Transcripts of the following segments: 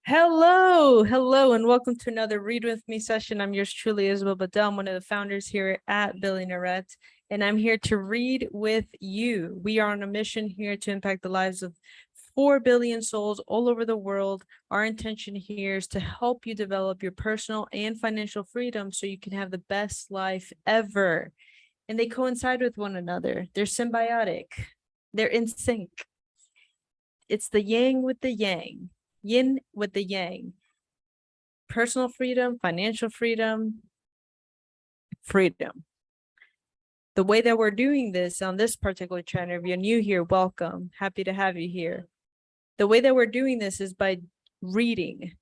Hello, and welcome to another Read With Me session. I'm yours truly, Isabel Badel. I'm one of the founders here at Billionairette, and I'm here to read with you. We are on a mission here to impact the lives of 4 billion souls all over the world. Our intention here is to help you develop your personal and financial freedom so you can have the best life ever. And they coincide with one another. They're symbiotic. They're in sync. It's the yang with the yang. Yin with the yang. Personal freedom, financial freedom. The way that we're doing this on this particular channel, if you're new here, welcome. Happy to have you here. The way that we're doing this is by reading.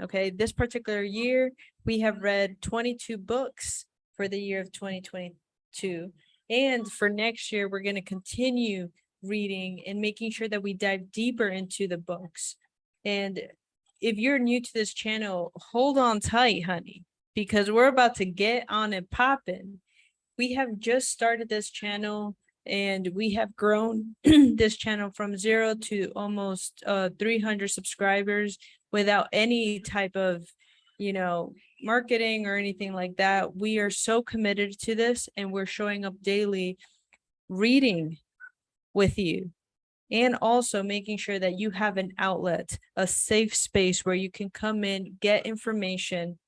Okay, this particular year, we have read 22 books for the year of 2022. And for next year, we're going to continue reading and making sure that we dive deeper into the books. And if you're new to this channel, hold on tight, honey, because we're about to get on and popping. We have just started this channel and we have grown this channel from 0 to almost 300 subscribers without any type of, marketing or anything like that. We are so committed to this and we're showing up daily reading with you. And also making sure that you have an outlet, a safe space where you can come in, get information,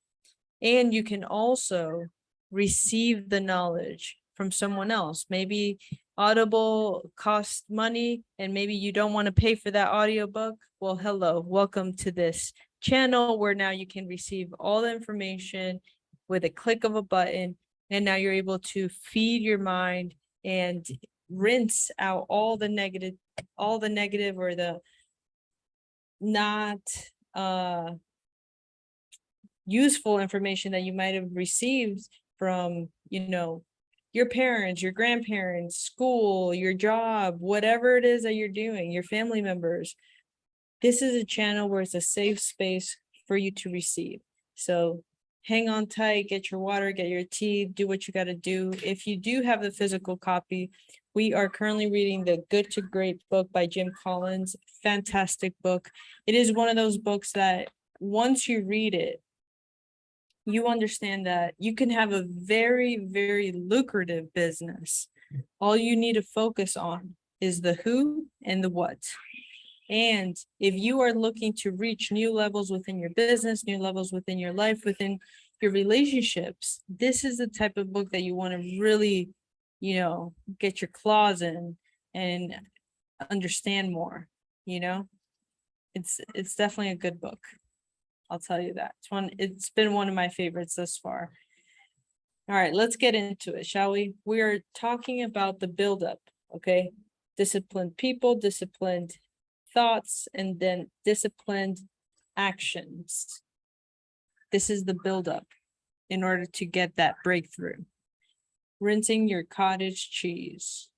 and you can also receive the knowledge from someone else. Maybe Audible costs money and maybe you don't want to pay for that audiobook. Well, hello, welcome to this channel where now you can receive all the information with a click of a button. And now you're able to feed your mind and rinse out all the negative or the not useful information that you might have received from, your parents, your grandparents, school, your job, whatever it is that you're doing, your family members. This is a channel where it's a safe space for you to receive. So hang on tight, get your water, get your tea, do what you got to do. If you do have the physical copy, we are currently reading the Good to Great book by Jim Collins. Fantastic book. It is one of those books that once you read it, you understand that you can have a very, very lucrative business. All you need to focus on is the who and the what. And if you are looking to reach new levels within your business, new levels within your life, within your relationships, this is the type of book that you want to really, get your claws in and understand more. It's definitely a good book. I'll tell you that. It's been one of my favorites thus far. All right, let's get into it, shall we? We are talking about the buildup, okay? Disciplined people, disciplined thoughts, and then disciplined actions. This is the buildup in order to get that breakthrough. Rinsing your cottage cheese.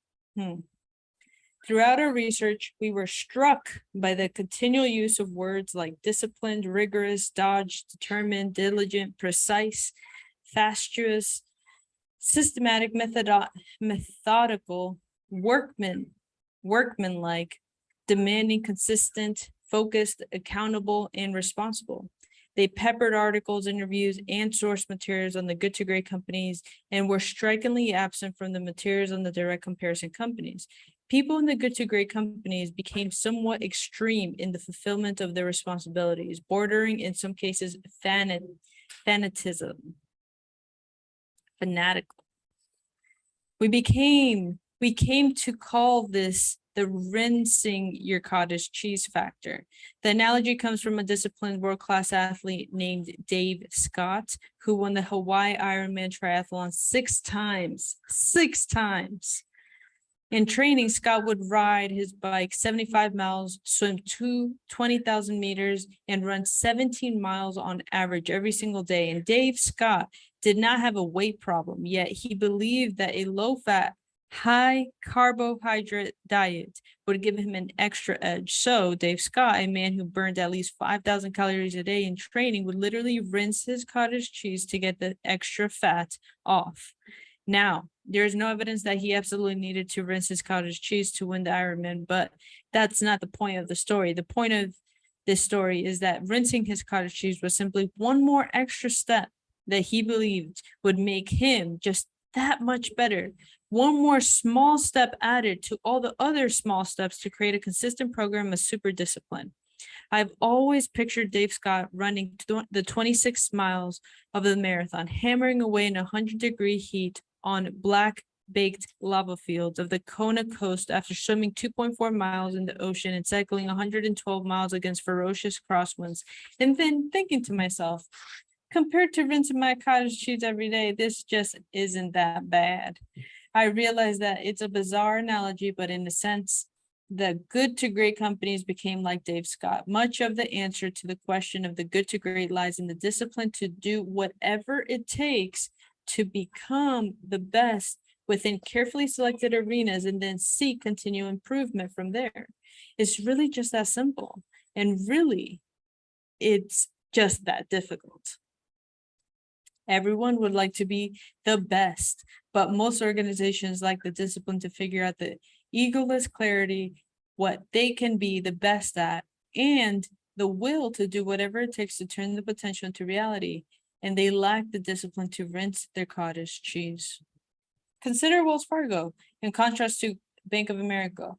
Throughout our research, we were struck by the continual use of words like disciplined, rigorous, dodged, determined, diligent, precise, fastuous, systematic, methodical, workmanlike, demanding, consistent, focused, accountable, and responsible. They peppered articles, interviews, and source materials on the Good to Great companies and were strikingly absent from the materials on the direct comparison companies. People in the Good to Great companies became somewhat extreme in the fulfillment of their responsibilities, bordering in some cases fanatical. We came to call this the rinsing your cottage cheese factor. The analogy comes from a disciplined world-class athlete named Dave Scott, who won the Hawaii Ironman triathlon 6 times. In training, Scott would ride his bike 75 miles, swim 20,000 meters, and run 17 miles on average every single day. And Dave Scott did not have a weight problem, yet he believed that a low-fat, high carbohydrate diet would give him an extra edge. So Dave Scott, a man who burned at least 5,000 calories a day in training, would literally rinse his cottage cheese to get the extra fat off. Now, there is no evidence that he absolutely needed to rinse his cottage cheese to win the Ironman, but that's not the point of the story. The point of this story is that rinsing his cottage cheese was simply one more extra step that he believed would make him just that much better. One more small step added to all the other small steps to create a consistent program of super discipline. I've always pictured Dave Scott running the 26 miles of the marathon, hammering away in 100-degree heat on black baked lava fields of the Kona coast after swimming 2.4 miles in the ocean and cycling 112 miles against ferocious crosswinds. And then thinking to myself, compared to rinsing my cottage cheese every day, this just isn't that bad. I realize that it's a bizarre analogy, but in a sense, the good to great companies became like Dave Scott. Much of the answer to the question of the good to great lies in the discipline to do whatever it takes to become the best within carefully selected arenas and then seek continual improvement from there. It's really just that simple. And really, it's just that difficult. Everyone would like to be the best, but most organizations lack the discipline to figure out the egoless clarity, what they can be the best at, and the will to do whatever it takes to turn the potential into reality. And they lack the discipline to rinse their cottage cheese. Consider Wells Fargo in contrast to Bank of America.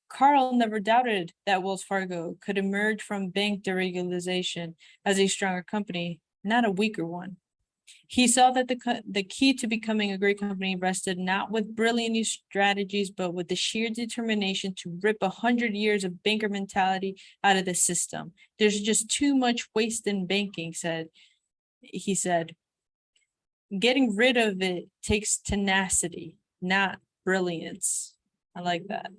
Carl never doubted that Wells Fargo could emerge from bank deregulation as a stronger company, not a weaker one. He saw that the key to becoming a great company rested not with brilliant new strategies, but with the sheer determination to rip 100 years of banker mentality out of the system. There's just too much waste in banking, he said. Getting rid of it takes tenacity, not brilliance. I like that.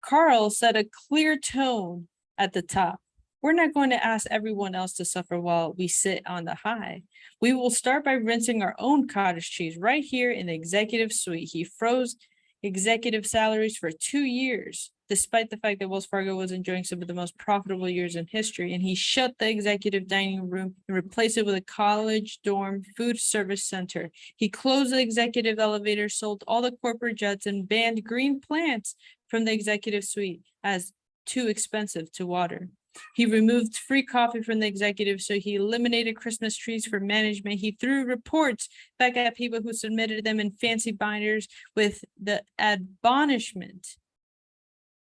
Carl set a clear tone at the top. We're not going to ask everyone else to suffer while we sit on the high. We will start by rinsing our own cottage cheese right here in the executive suite. He froze executive salaries for 2 years, despite the fact that Wells Fargo was enjoying some of the most profitable years in history. And he shut the executive dining room and replaced it with a college dorm food service center. He closed the executive elevator, sold all the corporate jets, and banned green plants from the executive suite as too expensive to water. He removed free coffee from the executive, so he eliminated Christmas trees for management. He threw reports back at people who submitted them in fancy binders with the admonishment.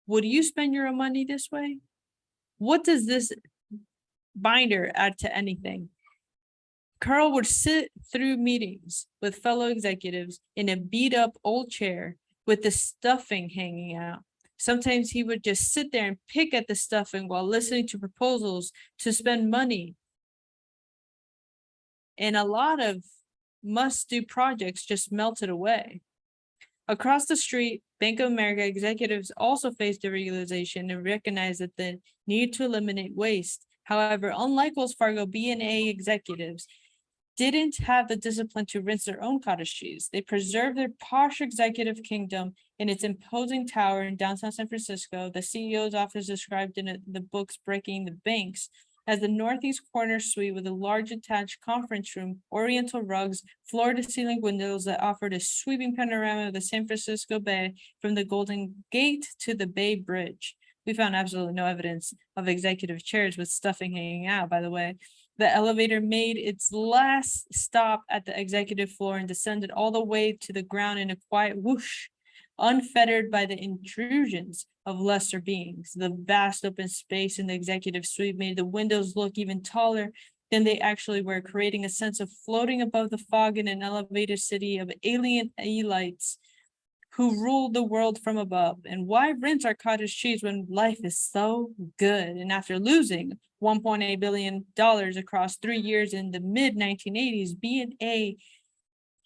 Would you spend your own money this way? What does this binder add to anything? Carl would sit through meetings with fellow executives in a beat up old chair with the stuffing hanging out. Sometimes he would just sit there and pick at the stuffing while listening to proposals to spend money. And a lot of must-do projects just melted away. Across the street, Bank of America executives also faced deregulation and recognized that the need to eliminate waste. However, unlike Wells Fargo, B&A executives didn't have the discipline to rinse their own cottage cheese. They preserved their posh executive kingdom in its imposing tower in downtown San Francisco. The CEO's office described in the books Breaking the Banks as the northeast corner suite with a large attached conference room, oriental rugs, floor-to-ceiling windows that offered a sweeping panorama of the San Francisco Bay from the Golden Gate to the Bay Bridge. We found absolutely no evidence of executive chairs with stuffing hanging out, by the way. The elevator made its last stop at the executive floor and descended all the way to the ground in a quiet whoosh, unfettered by the intrusions of lesser beings. The vast open space in the executive suite made the windows look even taller than they actually were, creating a sense of floating above the fog in an elevated city of alien elites who ruled the world from above. And why rinse our cottage cheese when life is so good? And after losing $1.8 billion across 3 years in the mid-1980s, B&A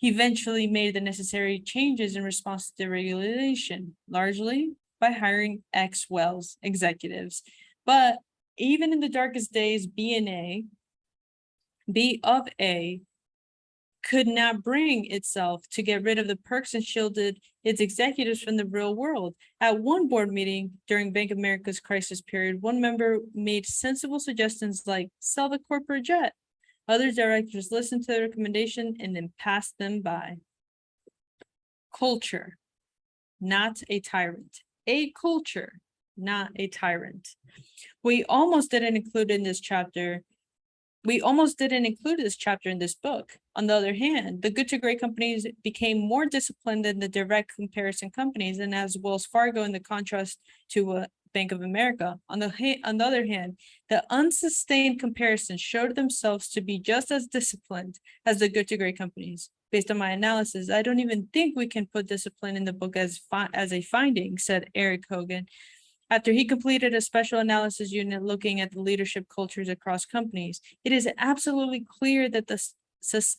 eventually made the necessary changes in response to deregulation, largely by hiring ex-Wells executives. But even in the darkest days, B of A, could not bring itself to get rid of the perks and shielded its executives from the real world. At one board meeting during Bank of America's crisis period, one member made sensible suggestions like sell the corporate jet. Other directors listened to the recommendation and then passed them by. Culture, not a tyrant. A culture, not a tyrant. We almost didn't include this chapter in this book. On the other hand, the good to great companies became more disciplined than the direct comparison companies, and as Wells Fargo in the contrast to Bank of America. On the other hand, the unsustained comparisons showed themselves to be just as disciplined as the good to great companies. Based on my analysis, I don't even think we can put discipline in the book as a finding, said Eric Hogan, after he completed a special analysis unit looking at the leadership cultures across companies. It is absolutely clear that the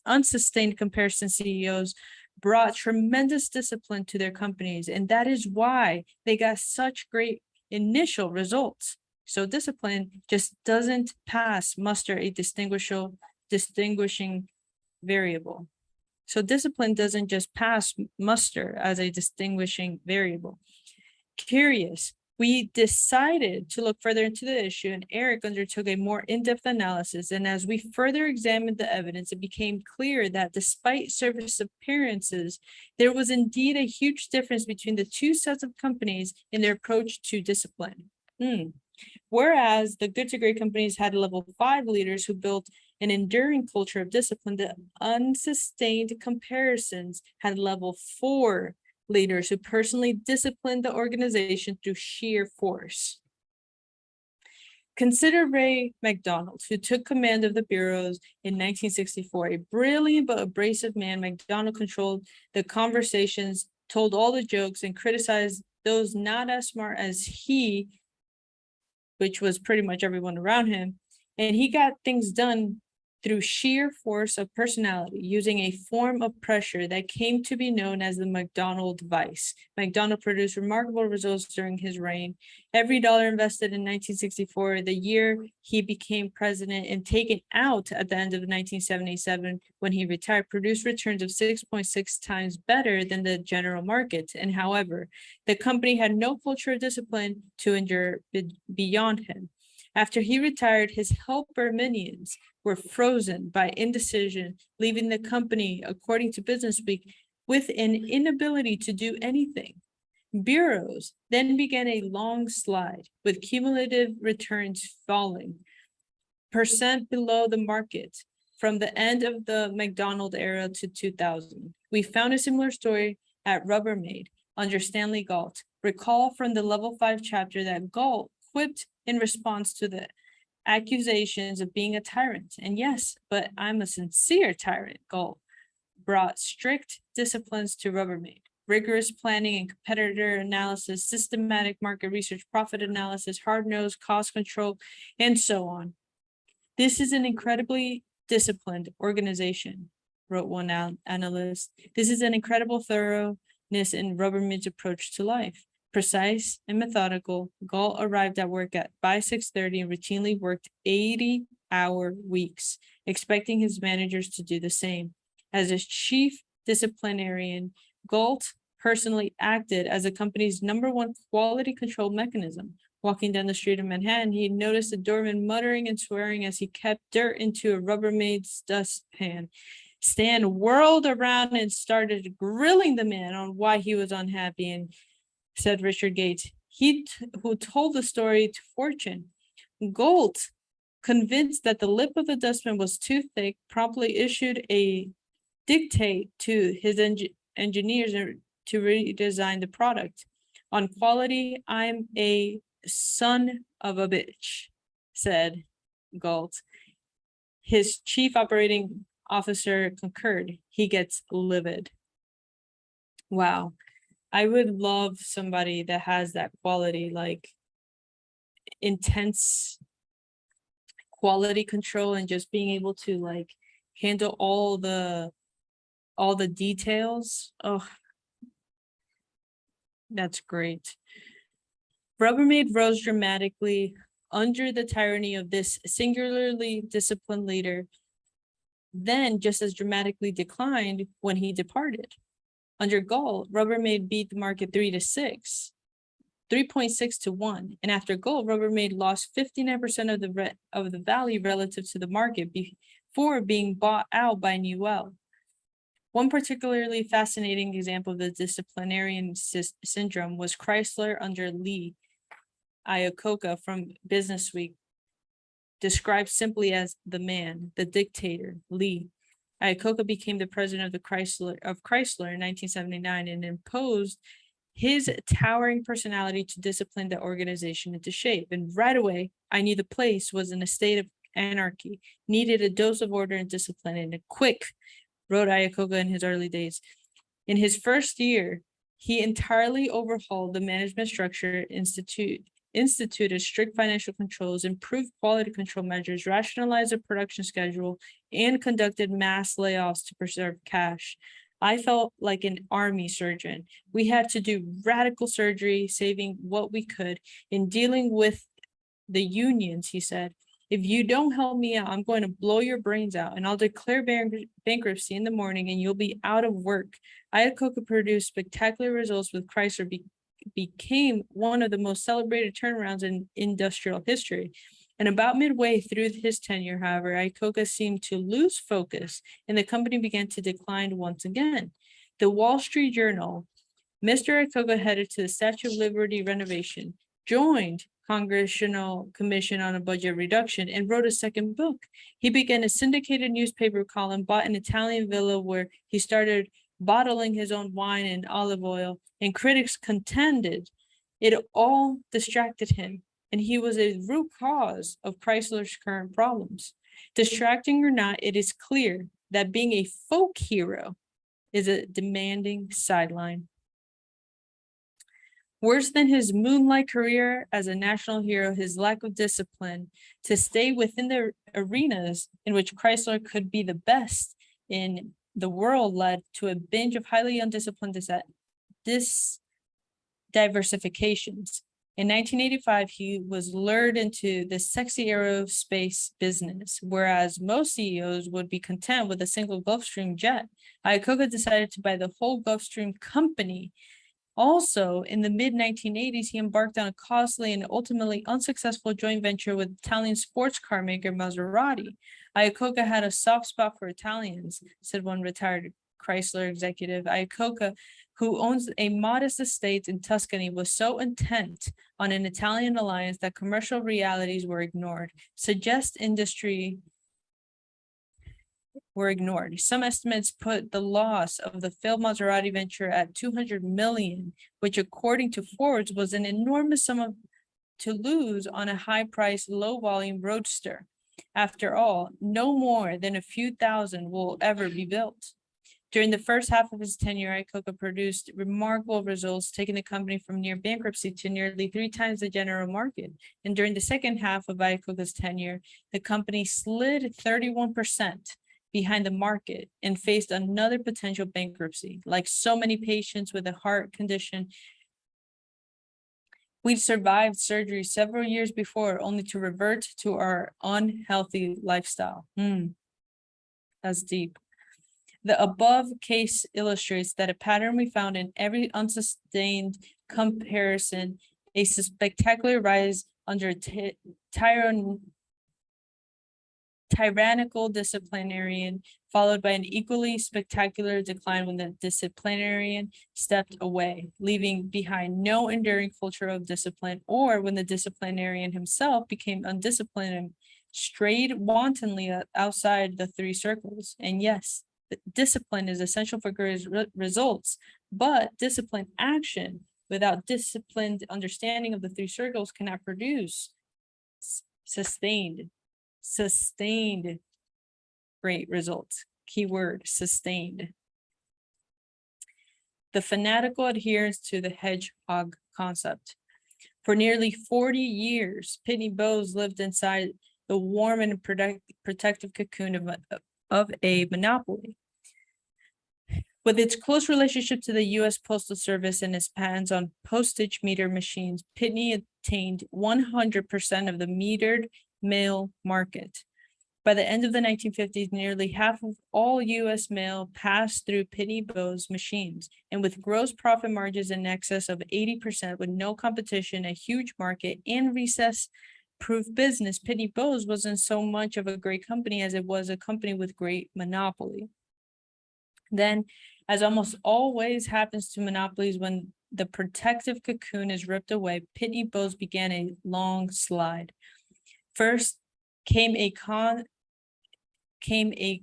unsustained comparison CEOs brought tremendous discipline to their companies, and that is why they got such great initial results. So discipline just doesn't pass muster a distinguishing variable. So discipline doesn't just pass muster as a distinguishing variable. Curious, we decided to look further into the issue, and Eric undertook a more in-depth analysis. And as we further examined the evidence, it became clear that despite surface appearances, there was indeed a huge difference between the two sets of companies in their approach to discipline. Whereas the good to great companies had level 5 leaders who built an enduring culture of discipline, the unsustained comparisons had level 4 leaders who personally disciplined the organization through sheer force. Consider Ray McDonald, who took command of the bureaus in 1964. A brilliant but abrasive man, McDonald controlled the conversations, told all the jokes, and criticized those not as smart as he, which was pretty much everyone around him. And he got things done through sheer force of personality, using a form of pressure that came to be known as the McDonald vice. McDonald produced remarkable results during his reign. Every dollar invested in 1964, the year he became president, and taken out at the end of 1977 when he retired, produced returns of 6.6 times better than the general market. And however, the company had no culture of discipline to endure beyond him. After he retired, his helper minions were frozen by indecision, leaving the company, according to Business Week, with an inability to do anything. Bureaus then began a long slide, with cumulative returns falling percent below the market from the end of the McDonald era to 2000. We found a similar story at Rubbermaid under Stanley Galt. Recall from the level 5 chapter that Galt quipped in response to the accusations of being a tyrant. And yes, but I'm a sincere tyrant, Galt brought strict disciplines to Rubbermaid. Rigorous planning and competitor analysis, systematic market research, profit analysis, hard-nosed cost control, and so on. This is an incredibly disciplined organization, wrote one analyst. This is an incredible thoroughness in Rubbermaid's approach to life. Precise and methodical, Galt arrived at work by 6:30 and routinely worked 80-hour weeks, expecting his managers to do the same. As his chief disciplinarian, Galt personally acted as the company's #1 quality control mechanism. Walking down the street in Manhattan, he noticed a doorman muttering and swearing as he kept dirt into a Rubbermaid's dustpan. Stan whirled around and started grilling the man on why he was unhappy, and said Richard Gates, who told the story to Fortune. Galt, convinced that the lip of the dustpan was too thick, promptly issued a dictate to his engineers to redesign the product. On quality, I'm a son of a bitch, said Galt. His chief operating officer concurred. He gets livid. Wow. I would love somebody that has that quality, like intense quality control and just being able to like handle all the details. Oh, that's great. Rubbermaid rose dramatically under the tyranny of this singularly disciplined leader, then just as dramatically declined when he departed. Under Galt, Rubbermaid beat the market 3.6 to 1. And after Galt, Rubbermaid lost 59% of the value relative to the market before being bought out by Newell. One particularly fascinating example of the disciplinarian syndrome was Chrysler under Lee. Iacocca from Business Week described simply as the man, the dictator, Lee. Iacocca became the president of Chrysler in 1979 and imposed his towering personality to discipline the organization into shape. And right away, I knew the place was in a state of anarchy, needed a dose of order and discipline, and a quick, wrote Iacocca in his early days. In his first year, he entirely overhauled the management structure, instituted strict financial controls, improved quality control measures, rationalized the production schedule, and conducted mass layoffs to preserve cash. I felt like an army surgeon. We had to do radical surgery, saving what we could. In dealing with the unions, he said, if you don't help me out, I'm going to blow your brains out and I'll declare bankruptcy in the morning and you'll be out of work. Iacocca produced spectacular results with Chrysler, became one of the most celebrated turnarounds in industrial history. And about midway through his tenure, however, Iacocca seemed to lose focus and the company began to decline once again. The Wall Street Journal, Mr. Iacocca headed to the Statue of Liberty renovation, joined Congressional Commission on a Budget Reduction, and wrote a second book. He began a syndicated newspaper column, bought an Italian villa where he started bottling his own wine and olive oil, and critics contended it all distracted him, and he was a root cause of Chrysler's current problems. Distracting or not, it is clear that being a folk hero is a demanding sideline. Worse than his moonlight career as a national hero, his lack of discipline to stay within the arenas in which Chrysler could be the best in the world led to a binge of highly undisciplined diversifications. In 1985, he was lured into the sexy aerospace business, whereas most CEOs would be content with a single Gulfstream jet. Iacocca decided to buy the whole Gulfstream company. Also, in the mid-1980s, he embarked on a costly and ultimately unsuccessful joint venture with Italian sports car maker Maserati. Iacocca had a soft spot for Italians, said one retired Chrysler executive. Iacocca, who owns a modest estate in Tuscany, was so intent on an Italian alliance that commercial realities were ignored. Were ignored. Some estimates put the loss of the failed Maserati venture at 200 million, which according to Forbes was an enormous sum to lose on a high-priced, low-volume roadster. After all, no more than a few thousand will ever be built. During the first half of his tenure, Iacocca produced remarkable results, taking the company from near bankruptcy to nearly 3 times the general market. And during the second half of Iacocca's tenure, the company slid 31% behind the market and faced another potential bankruptcy. Like so many patients with a heart condition, we survived surgery several years before, only to revert to our unhealthy lifestyle. That's deep. The above case illustrates that a pattern we found in every unsustained comparison, a spectacular rise under a tyrannical disciplinarian, followed by an equally spectacular decline when the disciplinarian stepped away, leaving behind no enduring culture of discipline, or when the disciplinarian himself became undisciplined and strayed wantonly outside the 3 circles. And yes, discipline is essential for great results, but disciplined action without disciplined understanding of the 3 circles cannot produce sustained great results. Keyword, sustained. The fanatical adherence to the hedgehog concept. For nearly 40 years, Pitney Bowes lived inside the warm and protective cocoon of a monopoly. With its close relationship to the U.S. Postal Service and its patents on postage meter machines, Pitney attained 100% of the metered mail market. By the end of the 1950s, nearly half of all U.S. mail passed through Pitney Bowes machines, and with gross profit margins in excess of 80%, with no competition, a huge market, and recess-proof business, Pitney Bowes wasn't so much of a great company as it was a company with great monopoly. Then, as almost always happens to monopolies when the protective cocoon is ripped away, Pitney Bowes began a long slide. First came a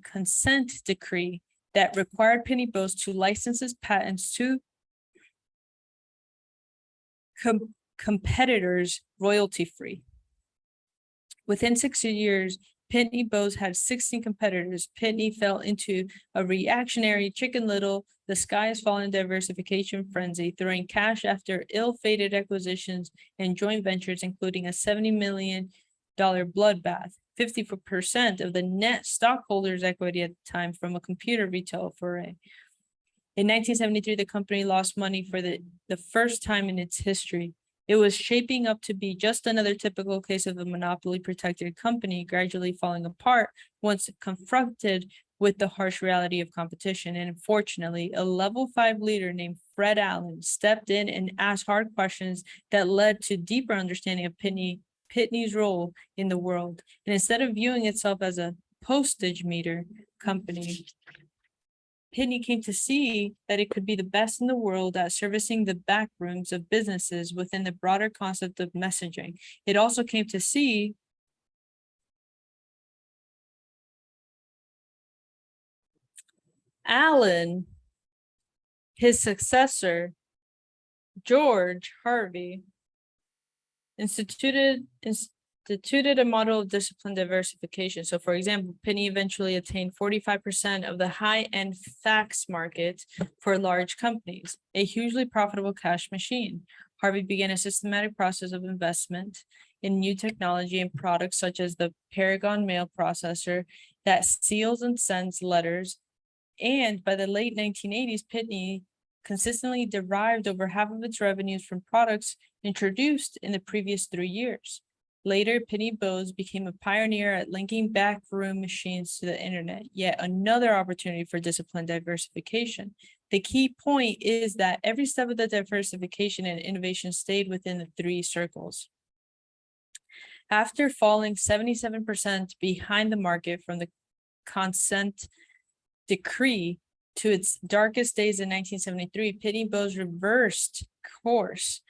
consent decree that required Pitney Bowes to license its patents to competitors royalty-free. Within 6 years, Pitney Bowes had 16 competitors. Pitney fell into a reactionary Chicken Little, the sky is falling diversification frenzy, throwing cash after ill-fated acquisitions and joint ventures, including a $70 million bloodbath, 50% of the net stockholders' equity at the time from a computer retail foray. In 1973, the company lost money for the first time in its history. It was shaping up to be just another typical case of a monopoly-protected company gradually falling apart once confronted with the harsh reality of competition. And unfortunately, a level 5 leader named Fred Allen stepped in and asked hard questions that led to deeper understanding of Pitney's role in the world. And instead of viewing itself as a postage meter company, Pitney came to see that it could be the best in the world at servicing the back rooms of businesses within the broader concept of messaging. It also came to see Allen, his successor, George Harvey, instituted a model of disciplined diversification. So for example, Pitney eventually attained 45% of the high-end fax market for large companies, a hugely profitable cash machine. Harvey began a systematic process of investment in new technology and products such as the Paragon mail processor that seals and sends letters. And by the late 1980s, Pitney consistently derived over half of its revenues from products introduced in the previous 3 years. Later, Pitney Bowes became a pioneer at linking backroom machines to the internet, yet another opportunity for disciplined diversification. The key point is that every step of the diversification and innovation stayed within the 3 circles. After falling 77% behind the market from the consent decree to its darkest days in 1973, Pitney Bowes reversed course,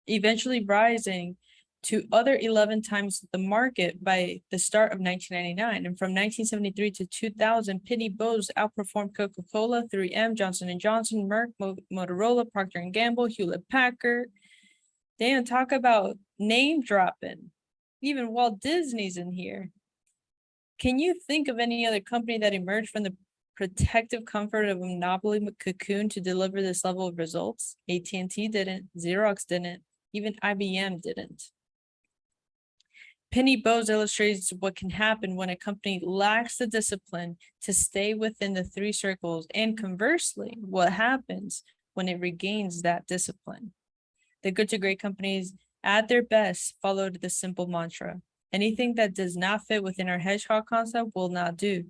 eventually rising to other 11 times the market by the start of 1999. And from 1973 to 2000, Pitney Bowes outperformed Coca-Cola, 3M, Johnson & Johnson, Merck, Motorola, Procter & Gamble, Hewlett-Packard. Damn, talk about name dropping. Even Walt Disney's in here. Can you think of any other company that emerged from the protective comfort of a monopoly cocoon to deliver this level of results? AT&T didn't, Xerox didn't, even IBM didn't. Pitney Bowes illustrates what can happen when a company lacks the discipline to stay within the 3 circles, and conversely, what happens when it regains that discipline. The good to great companies at their best followed the simple mantra: anything that does not fit within our hedgehog concept will not do,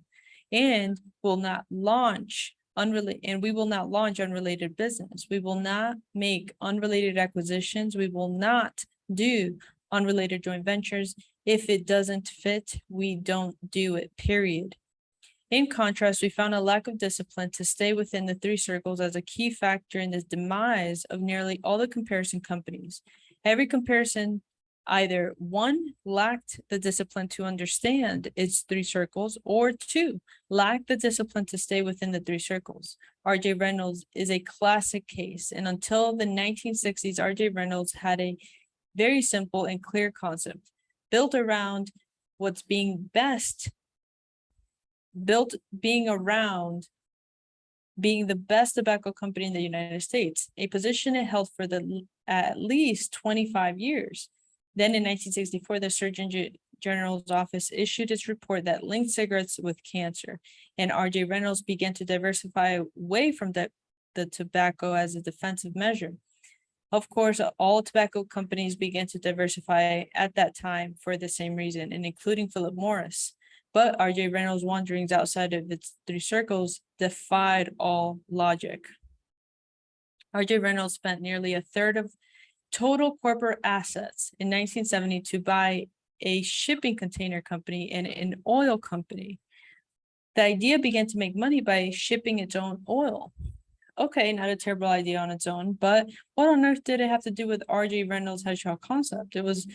and will not launch we will not launch unrelated business. We will not make unrelated acquisitions. We will not do unrelated joint ventures. If it doesn't fit, we don't do it, period. In contrast, we found a lack of discipline to stay within the 3 circles as a key factor in the demise of nearly all the comparison companies. Every comparison either 1, lacked the discipline to understand its 3 circles, or 2, lacked the discipline to stay within the 3 circles. R.J. Reynolds is a classic case, and until the 1960s, R.J. Reynolds had a very simple and clear concept built around what's being best, being the best tobacco company in the United States, a position it held for at least 25 years. Then in 1964, the Surgeon General's office issued its report that linked cigarettes with cancer, and R.J. Reynolds began to diversify away from the tobacco as a defensive measure. Of course, all tobacco companies began to diversify at that time for the same reason, and including Philip Morris. But R.J. Reynolds' wanderings outside of its 3 circles defied all logic. R.J. Reynolds spent nearly a third of total corporate assets in 1970 to buy a shipping container company and an oil company. The idea began to make money by shipping its own oil. Okay, not a terrible idea on its own, but what on earth did it have to do with R.J. Reynolds' hedgehog concept? It was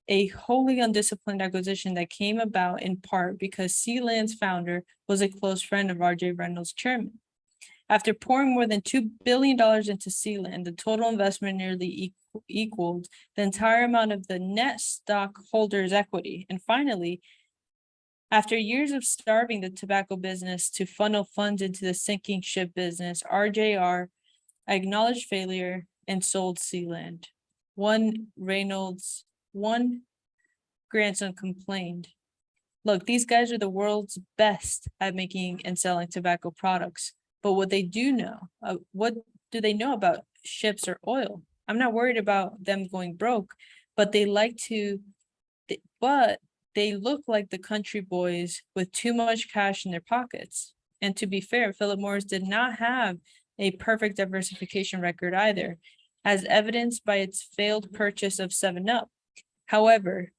a wholly undisciplined acquisition that came about in part because Sealand's founder was a close friend of R.J. Reynolds' chairman. After pouring more than $2 billion into Sealand, the total investment nearly equaled the entire amount of the net stockholders' equity. And finally, after years of starving the tobacco business to funnel funds into the sinking ship business, RJR acknowledged failure and sold Sealand. One grandson complained, "Look, these guys are the world's best at making and selling tobacco products. But what do they know about ships or oil? I'm not worried about them going broke, but they look like the country boys with too much cash in their pockets." And to be fair, Philip Morris did not have a perfect diversification record either, as evidenced by its failed purchase of 7-Up. However,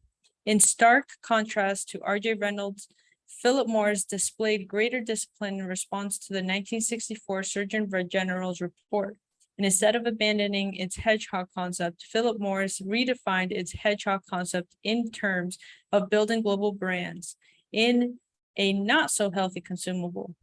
in stark contrast to R.J. Reynolds, Philip Morris displayed greater discipline in response to the 1964 Surgeon General's report. And instead of abandoning its hedgehog concept, Philip Morris redefined its hedgehog concept in terms of building global brands in a not so healthy consumable.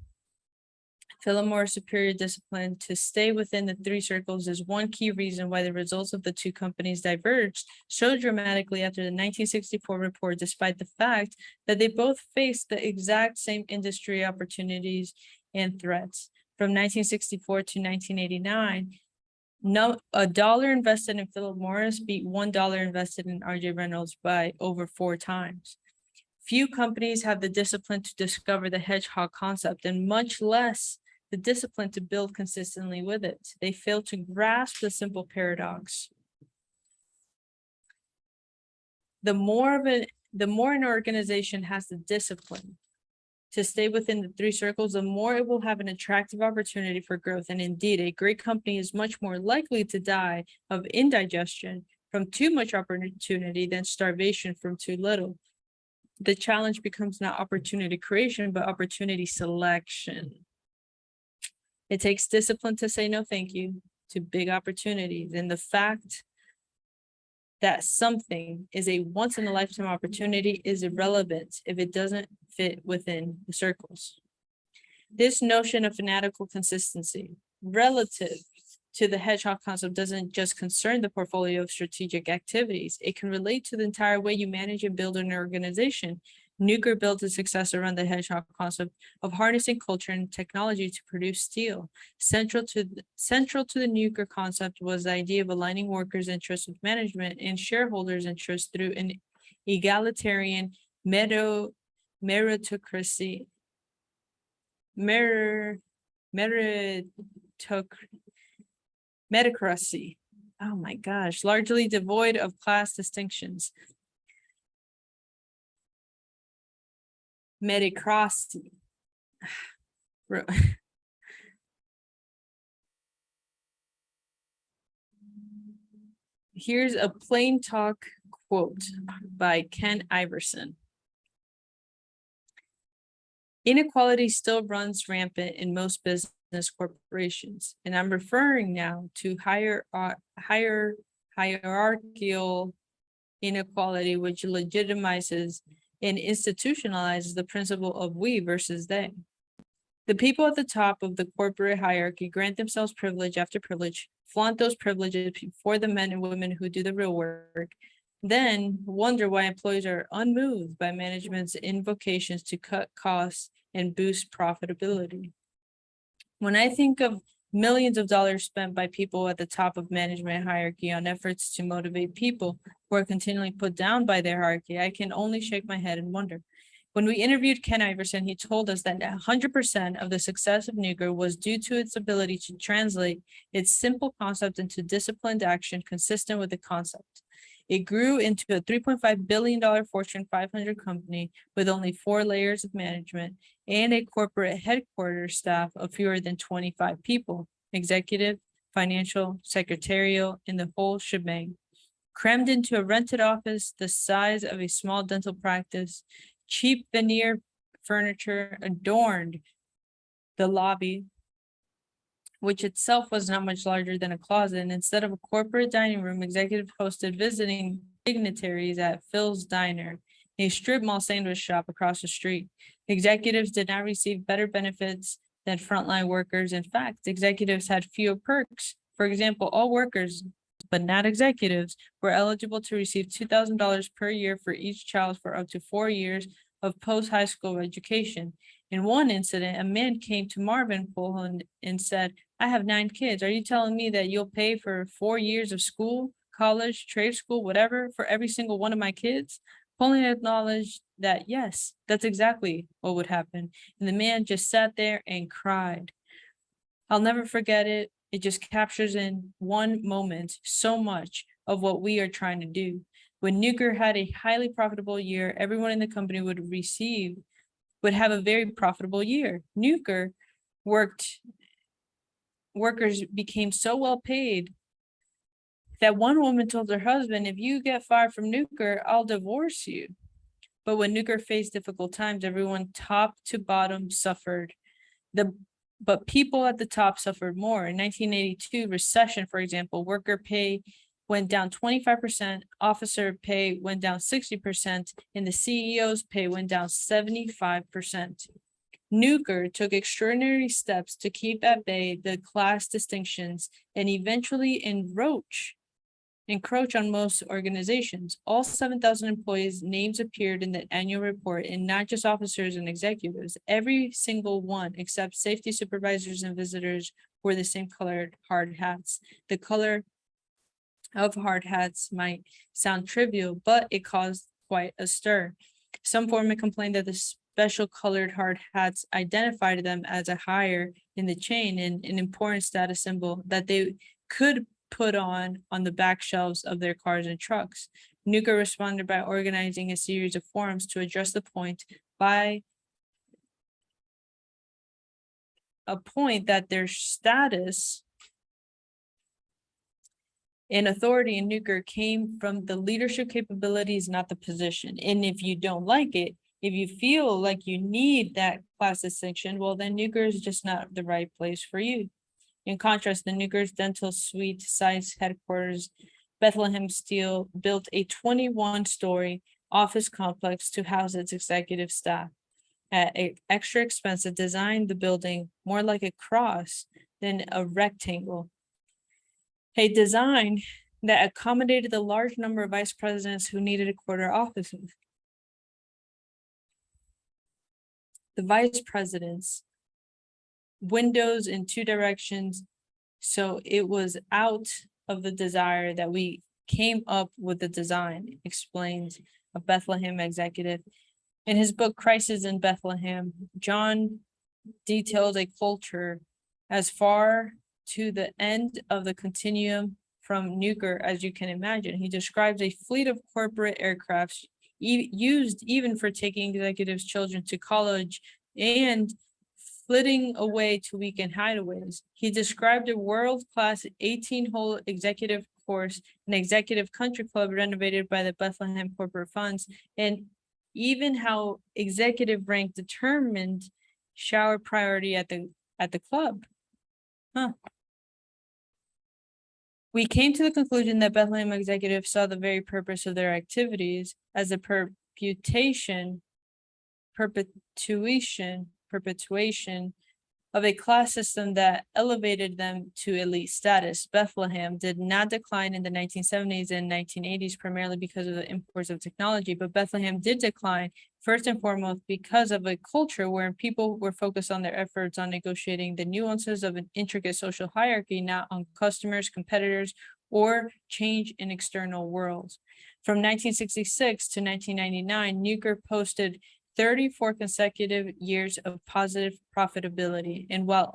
Philip Morris' superior discipline to stay within the three circles is one key reason why the results of the two companies diverged so dramatically after the 1964 report, despite the fact that they both faced the exact same industry opportunities and threats. From 1964 to 1989, a dollar invested in Philip Morris beat $1 invested in R.J. Reynolds by over 4 times. Few companies have the discipline to discover the hedgehog concept, and much less the discipline to build consistently with it. They fail to grasp the simple paradox. The more an organization has the discipline to stay within the three circles, the more it will have an attractive opportunity for growth. And indeed, a great company is much more likely to die of indigestion from too much opportunity than starvation from too little. The challenge becomes not opportunity creation, but opportunity selection. It takes discipline to say no thank you to big opportunities. And the fact that something is a once in a lifetime opportunity is irrelevant if it doesn't fit within the circles. This notion of fanatical consistency relative to the hedgehog concept doesn't just concern the portfolio of strategic activities. It can relate to the entire way you manage and build an organization. Nuclear built its success around the hedgehog concept of harnessing culture and technology to produce steel. Central to the nuclear concept was the idea of aligning workers' interests with management and shareholders' interests through an egalitarian meritocracy. Medicracy. Oh my gosh, largely devoid of class distinctions. Medicracy. Here's a plain talk quote by Ken Iverson. Inequality still runs rampant in most business corporations, and I'm referring now to hierarchical inequality, which legitimizes and institutionalizes the principle of we versus they. The people at the top of the corporate hierarchy grant themselves privilege after privilege, flaunt those privileges before the men and women who do the real work, then wonder why employees are unmoved by management's invocations to cut costs and boost profitability. When I think of millions of dollars spent by people at the top of management hierarchy on efforts to motivate people who are continually put down by their hierarchy, I can only shake my head and wonder. When we interviewed Ken Iverson, he told us that 100% of the success of Nuclear was due to its ability to translate its simple concept into disciplined action consistent with the concept. It grew into a $3.5 billion Fortune 500 company with only 4 layers of management and a corporate headquarters staff of fewer than 25 people, executive, financial, secretarial, and the whole shebang. Crammed into a rented office the size of a small dental practice, cheap veneer furniture adorned the lobby. which itself was not much larger than a closet. And instead of a corporate dining room, executives hosted visiting dignitaries at Phil's Diner, a strip mall sandwich shop across the street. Executives did not receive better benefits than frontline workers. In fact, executives had fewer perks. For example, all workers, but not executives, were eligible to receive $2,000 per year for each child for up to 4 years of post-high school education. In one incident, a man came to Marvin Poland and said, "I have 9 kids. Are you telling me that you'll pay for 4 years of school, college, trade school, whatever, for every single one of my kids?" Poland acknowledged that, yes, that's exactly what would happen. And the man just sat there and cried. I'll never forget it. It just captures in one moment so much of what we are trying to do. When Nuker had a highly profitable year, everyone in the company would have a very profitable year. Nuker workers became so well paid that one woman told her husband, "If you get fired from Nuker, I'll divorce you." But when Nuker faced difficult times, everyone top to bottom suffered. But people at the top suffered more. In 1982 recession, for example, worker pay went down 25%, officer pay went down 60%, and the CEO's pay went down 75%. Nuker took extraordinary steps to keep at bay the class distinctions and eventually encroach on most organizations. All 7,000 employees' names appeared in the annual report, and not just officers and executives. Every single one, except safety supervisors and visitors, wore the same colored hard hats. The color of hard hats might sound trivial, but it caused quite a stir. Some foremen complained that the special colored hard hats identified them as a higher in the chain and an important status symbol that they could put on the back shelves of their cars and trucks. Nuker responded by organizing a series of forums to address the point that their status and authority in Nuker came from the leadership capabilities, not the position. And if you don't like it, if you feel like you need that class distinction, well, then Nuker is just not the right place for you. In contrast, the Nuker's dental suite size headquarters, Bethlehem Steel, built a 21-story office complex to house its executive staff. At an extra expense, it designed the building more like a cross than a rectangle. A design that accommodated the large number of vice presidents who needed a quarter offices. The vice presidents, windows in 2 directions. So it was out of the desire that we came up with the design, explains a Bethlehem executive. In his book, Crisis in Bethlehem, John detailed a culture as far to the end of the continuum from Nuker as you can imagine. He describes a fleet of corporate aircrafts used even for taking executives' children to college and flitting away to weekend hideaways. He described a world-class 18-hole executive course, an executive country club renovated by the Bethlehem corporate funds, and even how executive rank determined shower priority at the club. We came to the conclusion that Bethlehem executives saw the very purpose of their activities as a perpetuation of a class system that elevated them to elite status. Bethlehem did not decline in the 1970s and 1980s primarily because of the imports of technology, but Bethlehem did decline first and foremost because of a culture where people were focused on their efforts on negotiating the nuances of an intricate social hierarchy, not on customers, competitors, or change in external worlds. From 1966 to 1999, Nuker posted 34 consecutive years of positive profitability. And while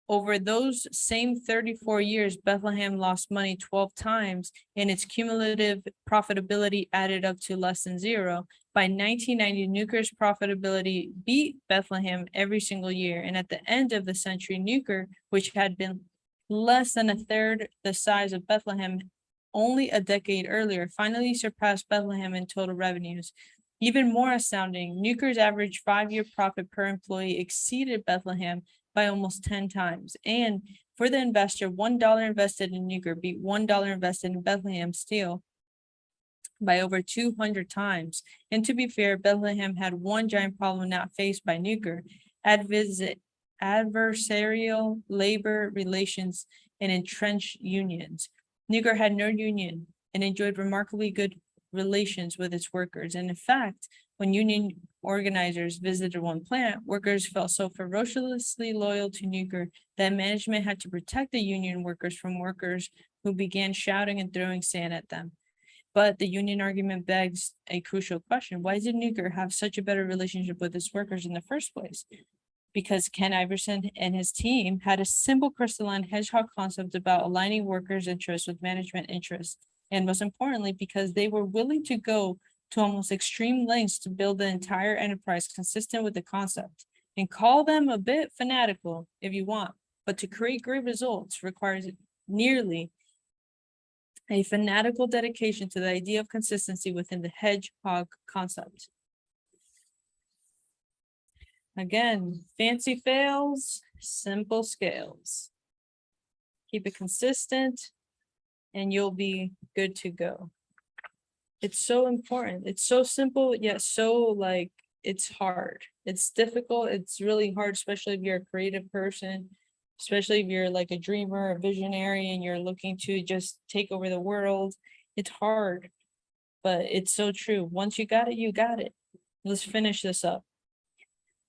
over those same 34 years, Bethlehem lost money 12 times and its cumulative profitability added up to less than 0. By 1990, Nuker's profitability beat Bethlehem every single year. And at the end of the century, Nuker, which had been less than a third the size of Bethlehem only a decade earlier, finally surpassed Bethlehem in total revenues. Even more astounding, Nuker's average 5-year profit per employee exceeded Bethlehem by almost 10 times. And for the investor, $1 invested in Nuger beat $1 invested in Bethlehem Steel by over 200 times. And to be fair, Bethlehem had one giant problem not faced by Nuger: adversarial labor relations and entrenched unions. Nuger had no union and enjoyed remarkably good relations with its workers. And in fact, when union organizers visited one plant, workers felt so ferociously loyal to Nuger that management had to protect the union workers from workers who began shouting and throwing sand at them. But the union argument begs a crucial question. Why did Nuger have such a better relationship with its workers in the first place? Because Ken Iverson and his team had a simple crystalline hedgehog concept about aligning workers' interests with management interests. And most importantly, because they were willing to go to almost extreme lengths to build the entire enterprise consistent with the concept. And call them a bit fanatical if you want, but to create great results requires nearly a fanatical dedication to the idea of consistency within the hedgehog concept. Again, fancy fails, simple scales. Keep it consistent and you'll be good to go. It's so important. It's so simple, yet so it's hard. It's difficult. It's really hard, especially if you're a creative person, especially if you're like a dreamer, a visionary, and you're looking to just take over the world. It's hard, but it's so true. Once you got it, you got it. Let's finish this up.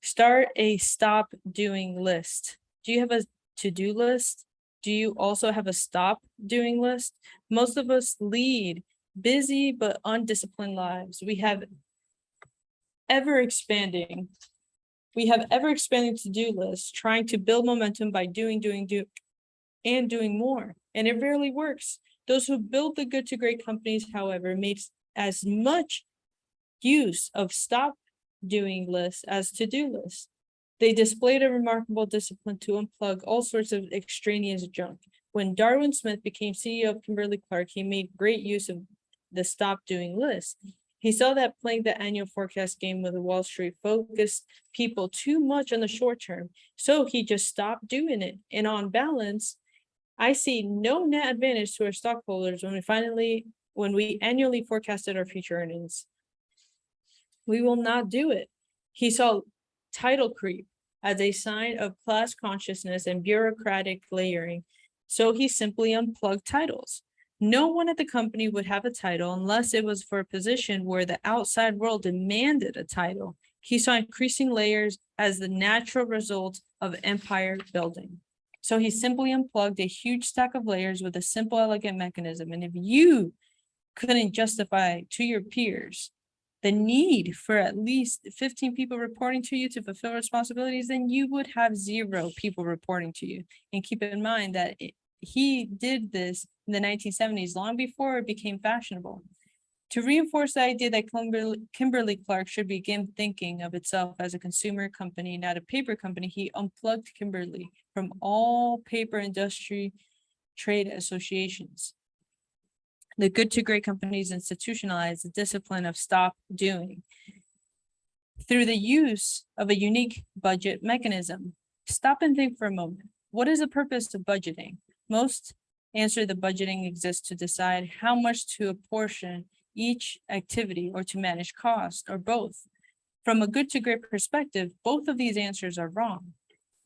Start a stop doing list. Do you have a to-do list? Do you also have a stop doing list? Most of us lead busy but undisciplined lives. We have ever expanding to-do lists, trying to build momentum by doing more. And it rarely works. Those who build the good to great companies, however, made as much use of stop doing lists as to-do lists. They displayed a remarkable discipline to unplug all sorts of extraneous junk. When Darwin Smith became CEO of Kimberly-Clark, he made great use of the stop doing list. He saw that playing the annual forecast game with Wall Street focused people too much on the short term, so he just stopped doing it. And on balance, I see no net advantage to our stockholders when we annually forecasted our future earnings. We will not do it. He saw title creep as a sign of class consciousness and bureaucratic layering, so he simply unplugged titles. No one at the company would have a title unless it was for a position where the outside world demanded a title. He saw increasing layers as the natural result of empire building. So he simply unplugged a huge stack of layers with a simple, elegant mechanism. And if you couldn't justify to your peers the need for at least 15 people reporting to you to fulfill responsibilities, then you would have 0 people reporting to you. And keep in mind that he did this in the 1970s, long before it became fashionable. To reinforce the idea that Kimberly-Clark should begin thinking of itself as a consumer company, not a paper company, he unplugged Kimberly from all paper industry trade associations. The good to great companies institutionalize the discipline of stop doing through the use of a unique budget mechanism. Stop and think for a moment. What is the purpose of budgeting? Most answer the budgeting exists to decide how much to apportion each activity or to manage cost, or both. From a good to great perspective, both of these answers are wrong.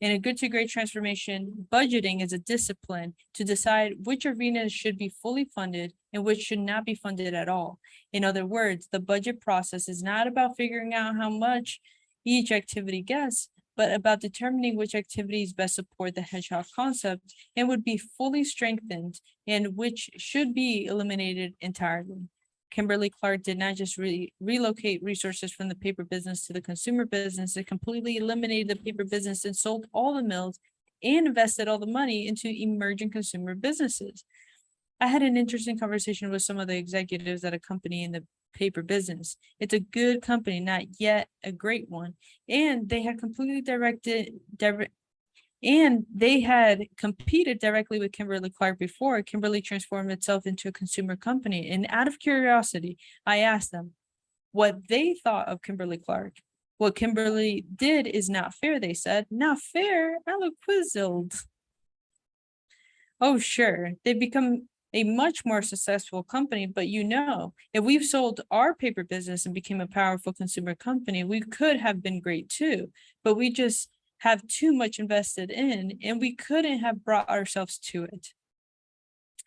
In a good to great transformation, budgeting is a discipline to decide which arenas should be fully funded and which should not be funded at all. In other words, the budget process is not about figuring out how much each activity gets, but about determining which activities best support the hedgehog concept and would be fully strengthened and which should be eliminated entirely. Kimberly-Clark did not just relocate resources from the paper business to the consumer business. It completely eliminated the paper business and sold all the mills and invested all the money into emerging consumer businesses. I had an interesting conversation with some of the executives at a company in the paper business. It's a good company, not yet a great one. And they had competed directly with Kimberly-Clark before Kimberly transformed itself into a consumer company. And out of curiosity, I asked them what they thought of Kimberly-Clark. What Kimberly did is not fair, they said. Not fair? I look quizzled. Oh, sure, they've become a much more successful company, but if we've sold our paper business and became a powerful consumer company, we could have been great too, but we just have too much invested in, and we couldn't have brought ourselves to it.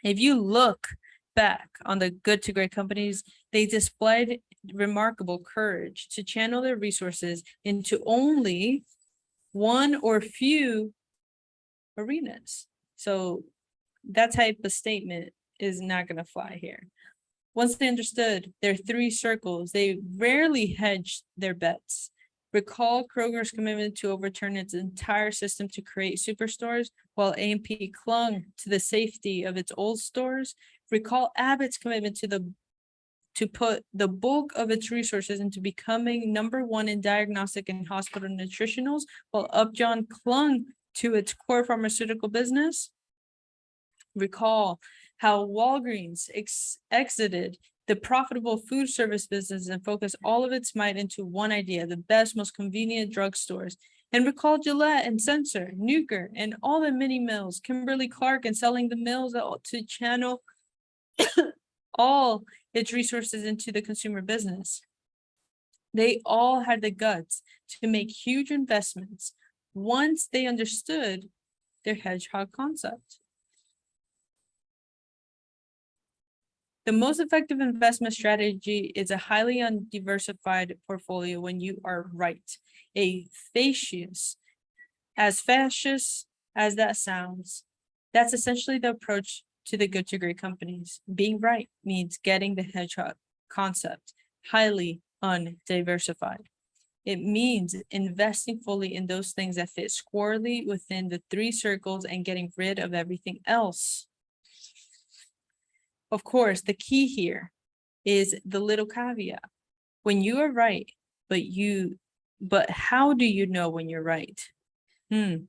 If you look back on the good to great companies, they displayed remarkable courage to channel their resources into only one or few arenas. So that type of statement is not going to fly here. Once they understood their three circles, they rarely hedged their bets. Recall Kroger's commitment to overturn its entire system to create superstores, while A&P clung to the safety of its old stores. Recall Abbott's commitment to put the bulk of its resources into becoming number one in diagnostic and hospital nutritionals, while Upjohn clung to its core pharmaceutical business. Recall how Walgreens exited the profitable food service business and focused all of its might into one idea: the best, most convenient drugstores. And recall Gillette and Sensor, Nuker, and all the mini mills, Kimberly-Clark, and selling the mills to channel all its resources into the consumer business. They all had the guts to make huge investments once they understood their hedgehog concept. The most effective investment strategy is a highly undiversified portfolio when you are right. As fascist as that sounds, that's essentially the approach to the good to great companies. Being right means getting the hedgehog concept highly undiversified. It means investing fully in those things that fit squarely within the three circles and getting rid of everything else. Of course, the key here is the little caveat. When you are right, but how do you know when you're right? In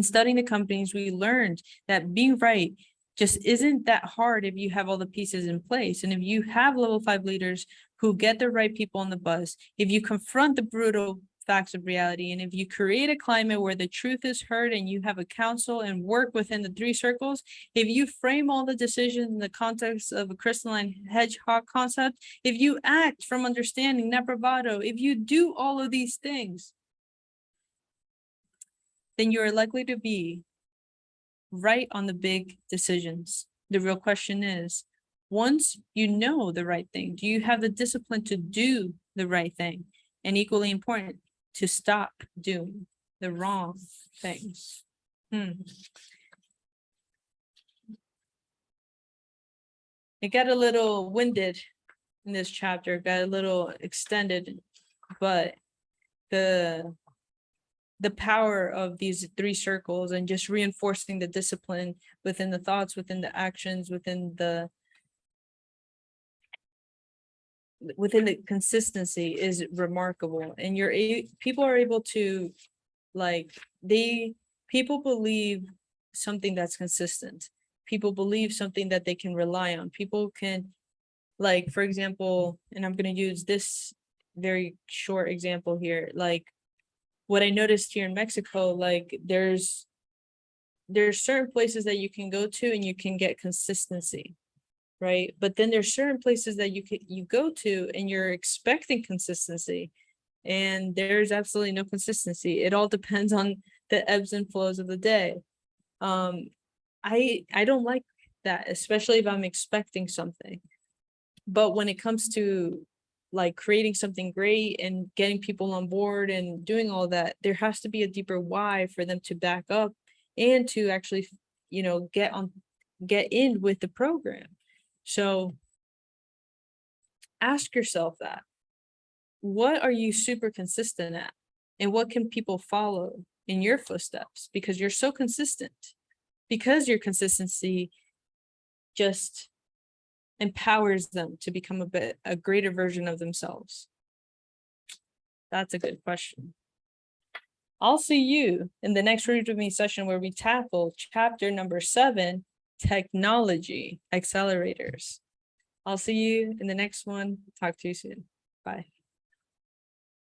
studying the companies, we learned that being right just isn't that hard if you have all the pieces in place. And if you have level 5 leaders who get the right people on the bus, if you confront the brutal facts of reality, and if you create a climate where the truth is heard and you have a council and work within the three circles, if you frame all the decisions in the context of a crystalline hedgehog concept, if you act from understanding, not bravado, if you do all of these things, then you are likely to be right on the big decisions. The real question is, once you know the right thing, do you have the discipline to do the right thing? And equally important, to stop doing the wrong things. It got a little winded in this chapter, got a little extended, but the power of these three circles and just reinforcing the discipline within the thoughts, within the actions, within the consistency is remarkable. And people are able to, people believe something that's consistent. People believe something that they can rely on. People can, for example, and I'm going to use this very short example here, what I noticed here in Mexico, there's certain places that you can go to and you can get consistency, right? But then there's certain places that you go to and you're expecting consistency, and there's absolutely no consistency. It all depends on the ebbs and flows of the day. I don't like that, especially if I'm expecting something. But when it comes to creating something great and getting people on board and doing all that, there has to be a deeper why for them to back up and to actually, get in with the program. So ask yourself that. What are you super consistent at? And what can people follow in your footsteps? Because you're so consistent. Because your consistency just empowers them to become a greater version of themselves. That's a good question. I'll see you in the next Read With Me session, where we tackle chapter number 7, Technology Accelerators. I'll see you in the next one. Talk to you soon. Bye.